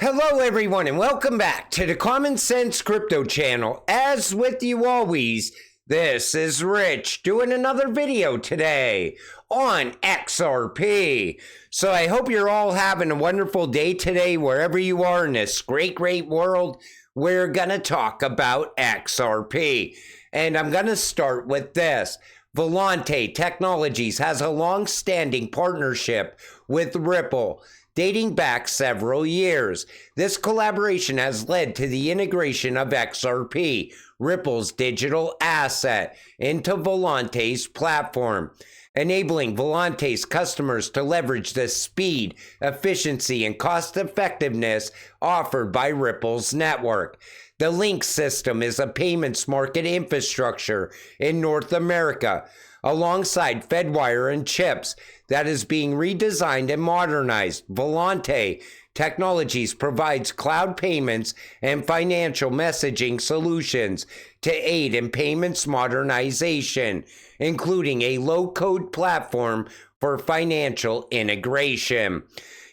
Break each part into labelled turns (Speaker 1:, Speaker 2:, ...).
Speaker 1: Hello everyone and welcome back to the Common Sense Crypto channel. As with you always, this is Rich doing another video today on XRP. So I hope you're all having a wonderful day today wherever you are in this great world. We're gonna talk about XRP. And I'm gonna start with this. Volante Technologies has a long-standing partnership with Ripple, dating back several years. This collaboration has led to the integration of XRP, Ripple's digital asset, into Volante's platform, enabling Volante's customers to leverage the speed, efficiency, and cost-effectiveness offered by Ripple's network. The Link system is a payments market infrastructure in North America, alongside Fedwire and chips, that is being redesigned and modernized. Volante Technologies provides cloud payments and financial messaging solutions to aid in payments modernization, including a low-code platform for financial integration.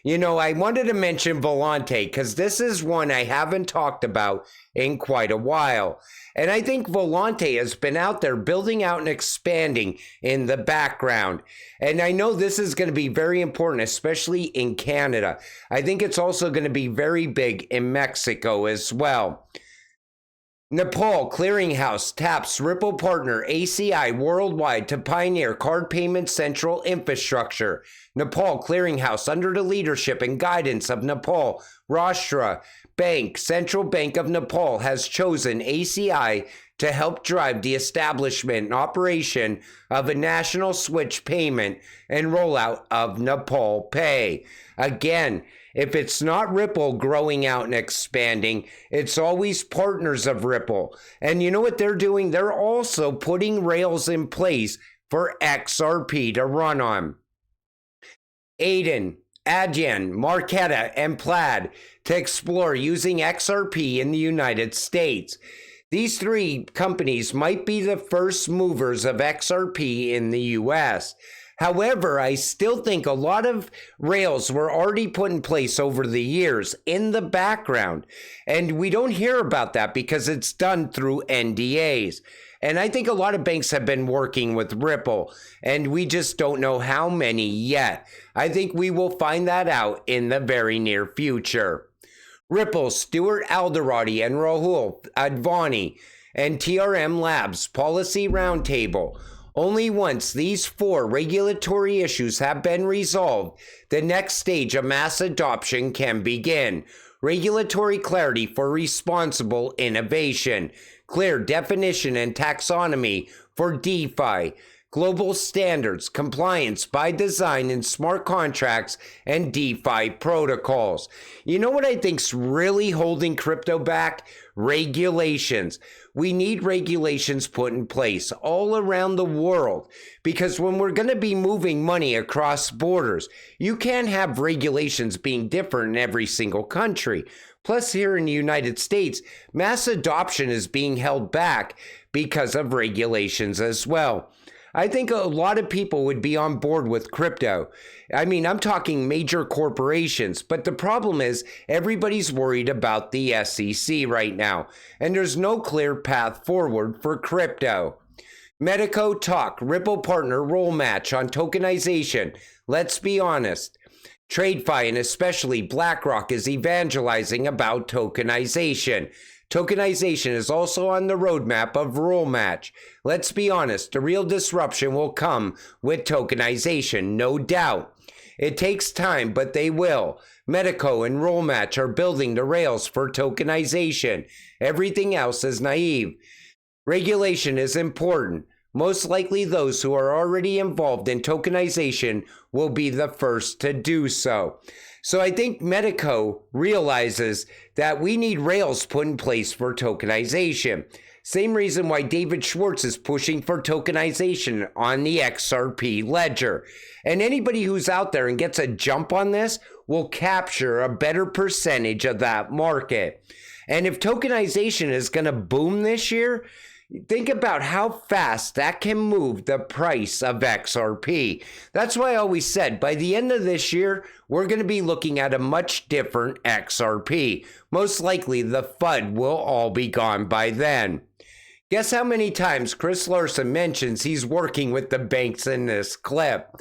Speaker 1: You know, I wanted to mention Volante because this is one I haven't talked about in quite a while. And I think Volante has been out there building out and expanding in the background. And I know this is going to be very important, especially in Canada. I think it's also going to be very big in Mexico as well. Nepal Clearinghouse taps Ripple partner ACI worldwide to pioneer card payment central infrastructure. Nepal Clearinghouse, under the leadership and guidance of Nepal Rashtra Bank, Central Bank of Nepal, has chosen ACI to help drive the establishment and operation of a national switch payment and rollout of Nepal Pay. Again, if it's not Ripple growing out and expanding, it's always partners of Ripple. And you know what they're doing? They're also putting rails in place for XRP to run on. Aiden, Adyen, Marqeta, and Plaid to explore using XRP in the United States. These three companies might be the first movers of XRP in the US. However, I still think a lot of rails were already put in place over the years in the background, and we don't hear about that because it's done through NDAs. And I think a lot of banks have been working with Ripple, and we just don't know how many yet. I think we will find that out in the very near future. Ripple, Stuart Alderati, and Rahul Advani, and TRM Labs Policy Roundtable. Only once these four regulatory issues have been resolved, the next stage of mass adoption can begin. Regulatory clarity for responsible innovation, clear definition and taxonomy for DeFi, global standards, compliance by design in smart contracts and DeFi protocols. You know what I think's really holding crypto back? Regulations. We need regulations put in place all around the world, because when we're going to be moving money across borders, you can't have regulations being different in every single country. Plus, here in the United States, mass adoption is being held back because of regulations as well. I think a lot of people would be on board with crypto. I mean, I'm talking major corporations, but the problem is everybody's worried about the SEC right now, and there's no clear path forward for crypto. Medico talk, Ripple partner roll match on tokenization. Let's be honest. TradeFi and especially Blackrock is evangelizing about tokenization. Tokenization is also on the roadmap of roll match. Let's be honest, the real disruption will come with tokenization, no doubt. It takes time, but they will. Medico and roll match are building the rails for tokenization. Everything else is naive. Regulation is important. Most likely those who are already involved in tokenization will be the first to do so. So I think Medico realizes that we need rails put in place for tokenization. Same reason why David Schwartz is pushing for tokenization on the XRP ledger. And anybody who's out there and gets a jump on this will capture a better percentage of that market. And if tokenization is going to boom this year, Think about how fast that can move the price of XRP. That's why I always said by the end of this year, we're going to be looking at a much different XRP. Most likely the FUD will all be gone by then. Guess how many times Chris Larson mentions he's working with the banks in this clip?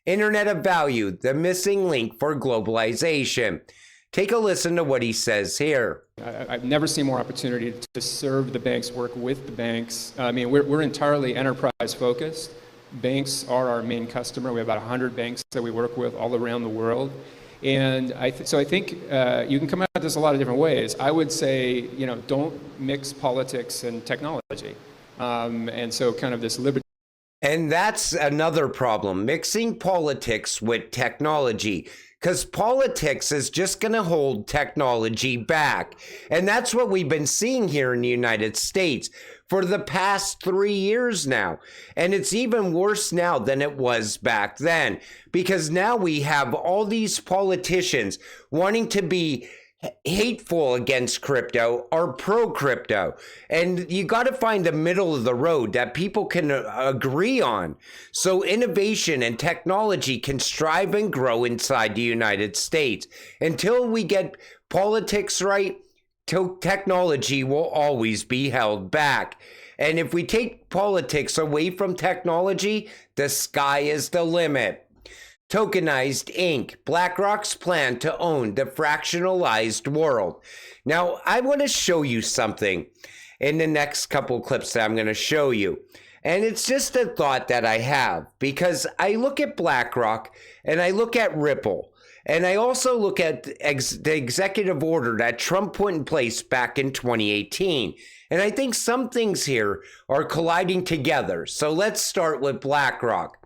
Speaker 1: Internet of Value, the missing link for globalization. Take a listen to what he says here.
Speaker 2: I've never seen more opportunity to serve the banks, work with the banks. I mean, we're entirely enterprise focused. Banks are our main customer. We have about 100 banks that we work with all around the world. And so I think you can come at this a lot of different ways. I would say, don't mix politics and technology. And so kind of this liberty.
Speaker 1: And that's another problem, mixing politics with technology. Because politics is just going to hold technology back. And that's what we've been seeing here in the United States for the past 3 years now. And it's even worse now than it was back then. Because now we have all these politicians wanting to be hateful against crypto or pro-crypto. And you got to find the middle of the road that people can agree on. So innovation and technology can strive and grow inside the United States. Until we get politics right, technology will always be held back. And if we take politics away from technology, the sky is the limit. Tokenized Inc., BlackRock's plan to own the fractionalized world. Now, I want to show you something in the next couple clips that I'm going to show you. And it's just a thought that I have because I look at BlackRock and I look at Ripple. And I also look at the executive order that Trump put in place back in 2018. And I think some things here are colliding together. So let's start with BlackRock.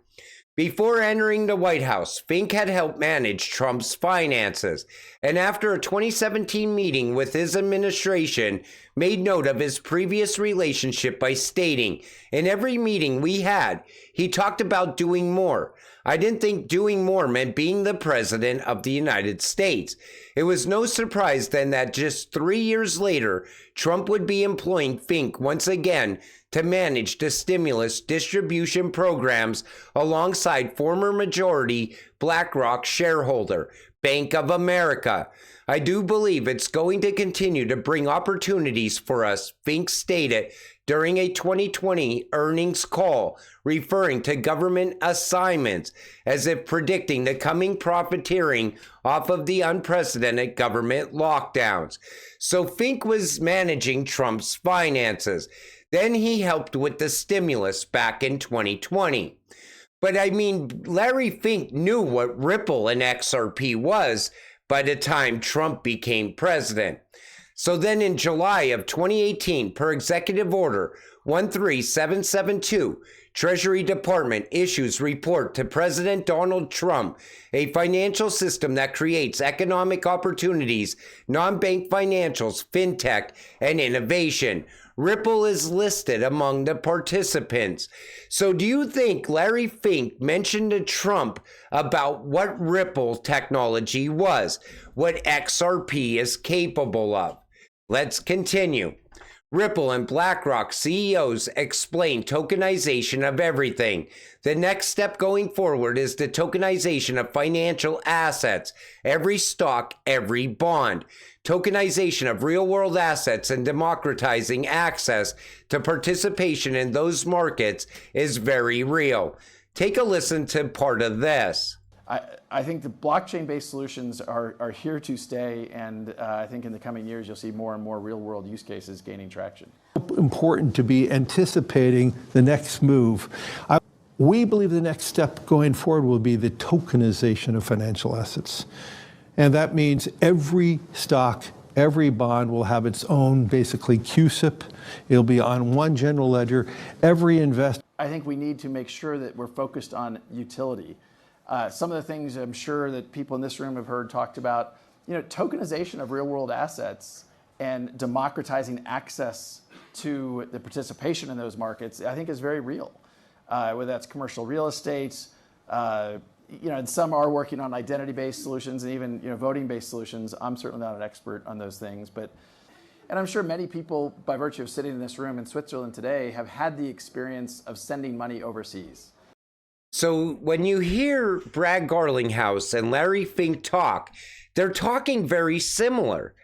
Speaker 1: Before entering the White House, Fink had helped manage Trump's finances, and after a 2017 meeting with his administration, made note of his previous relationship by stating, "In every meeting we had, he talked about doing more. I didn't think doing more meant being the president of the United States." It was no surprise then that just 3 years later, Trump would be employing Fink once again to manage the stimulus distribution programs alongside former majority BlackRock shareholder, Bank of America. "I do believe it's going to continue to bring opportunities for us," Fink stated during a 2020 earnings call, referring to government assignments, as if predicting the coming profiteering off of the unprecedented government lockdowns. So Fink was managing Trump's finances. Then he helped with the stimulus back in 2020. But I mean, Larry Fink knew what Ripple and XRP was by the time Trump became president. So then in July of 2018, per Executive Order 13772, Treasury Department issues report to President Donald Trump, a financial system that creates economic opportunities, non-bank financials, fintech, and innovation. Ripple is listed among the participants. So do you think Larry Fink mentioned to Trump about what Ripple technology was, what XRP is capable of? Let's continue. Ripple and BlackRock CEOs explain tokenization of everything. The next step going forward is the tokenization of financial assets, every stock, every bond. Tokenization of real-world assets and democratizing access to participation in those markets is very real. Take a listen to part of this.
Speaker 3: I think the blockchain-based solutions are here to stay, and I think in the coming years you'll see more and more real-world use cases gaining traction.
Speaker 4: Important to be anticipating the next move. We believe the next step going forward will be the tokenization of financial assets. And that means every stock, every bond will have its own, basically, CUSIP. It'll be on one general ledger. Every investor.
Speaker 3: I think we need to make sure that we're focused on utility. Some of the things I'm sure that people in this room have heard talked about, tokenization of real-world assets and democratizing access to the participation in those markets, I think is very real. Whether that's commercial real estate, and some are working on identity-based solutions and even voting-based solutions. I'm certainly not an expert on those things, And I'm sure many people, by virtue of sitting in this room in Switzerland today, have had the experience of sending money overseas.
Speaker 1: So when you hear Brad Garlinghouse and Larry Fink talk, they're talking very similar.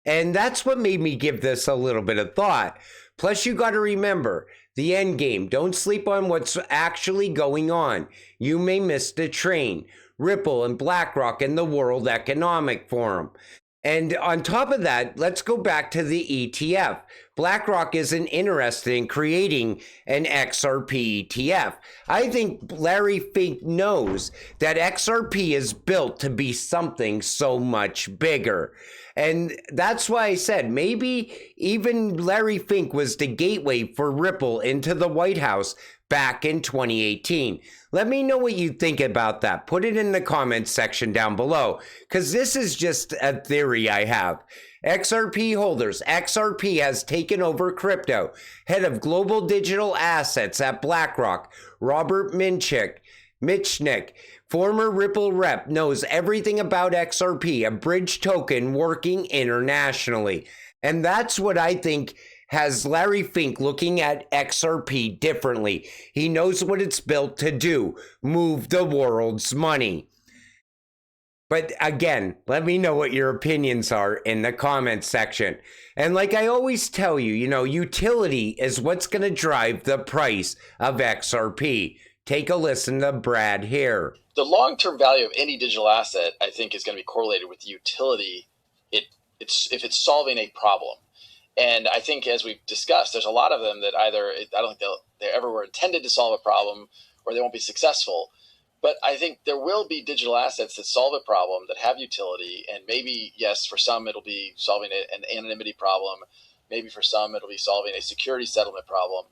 Speaker 1: And that's what made me give this a little bit of thought. Plus, you got to remember the end game. Don't sleep on what's actually going on. You may miss the train. Ripple and Blackrock and the World Economic Forum. And on top of that, let's go back to the ETF. BlackRock isn't interested in creating an XRP ETF. I think Larry Fink knows that XRP is built to be something so much bigger. And that's why I said maybe even Larry Fink was the gateway for Ripple into the White House back in 2018. Let me know what you think about that. Put it in the comments section down below, because this is just a theory I have. XRP holders. XRP has taken over crypto. Head of Global Digital Assets at BlackRock, Robert Mitchnick, former Ripple rep, knows everything about XRP, a bridge token working internationally. And that's what I think has Larry Fink looking at XRP differently. He knows what it's built to do, move the world's money. But again, let me know what your opinions are in the comments section. And like I always tell you, utility is what's going to drive the price of XRP. Take a listen to Brad here.
Speaker 5: The long-term value of any digital asset, I think, is going to be correlated with the utility if it's solving a problem. And I think, as we've discussed, there's a lot of them that either, I don't think they ever were intended to solve a problem, or they won't be successful. But I think there will be digital assets that solve a problem, that have utility. And maybe, yes, for some, it'll be solving an anonymity problem. Maybe for some, it'll be solving a security settlement problem.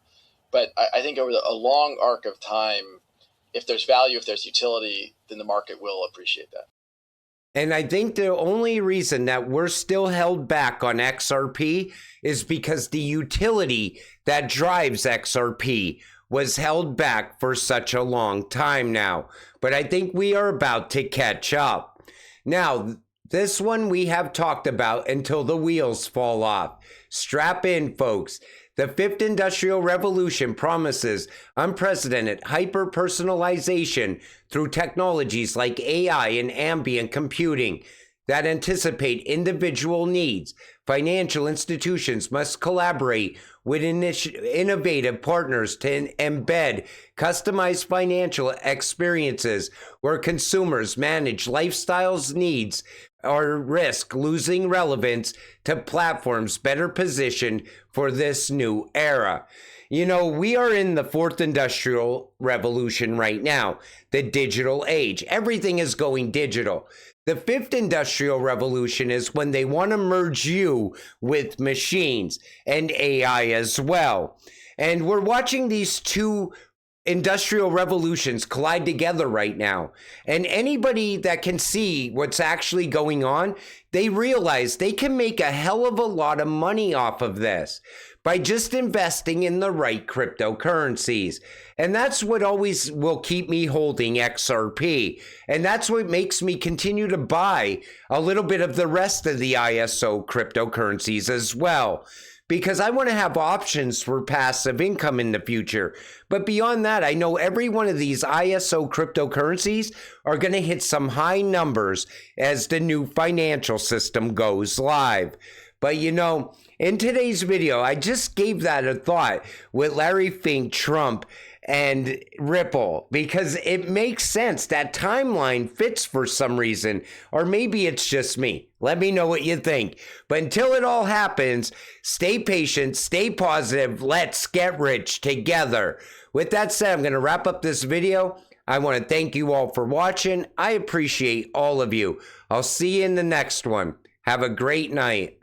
Speaker 5: But I think over a long arc of time, if there's value, if there's utility, then the market will appreciate that.
Speaker 1: And I think the only reason that we're still held back on XRP is because the utility that drives XRP was held back for such a long time now. But I think we are about to catch up. Now, this one we have talked about until the wheels fall off. Strap in, folks. The fifth industrial revolution promises unprecedented hyper-personalization through technologies like AI and ambient computing that anticipate individual needs. Financial institutions must collaborate with innovative partners to embed customized financial experiences where consumers manage lifestyles needs or risk losing relevance to platforms better positioned for this new era. We are in the fourth industrial revolution right now, the digital age. Everything is going digital. The fifth industrial revolution is when they want to merge you with machines and AI as well. And we're watching these two industrial revolutions collide together right now. And anybody that can see what's actually going on, they realize they can make a hell of a lot of money off of this by just investing in the right cryptocurrencies. And that's what always will keep me holding XRP. And that's what makes me continue to buy a little bit of the rest of the ISO cryptocurrencies as well, because I want to have options for passive income in the future. But beyond that, I know every one of these ISO cryptocurrencies are going to hit some high numbers as the new financial system goes live. But in today's video, I just gave that a thought with Larry Fink, Trump, and Ripple, because it makes sense. That timeline fits for some reason, or maybe it's just me. Let me know what you think. But until it all happens, stay patient, stay positive. Let's get rich together. With that said, I'm going to wrap up this video. I want to thank you all for watching. I appreciate all of you. I'll see you in the next one. Have a great night.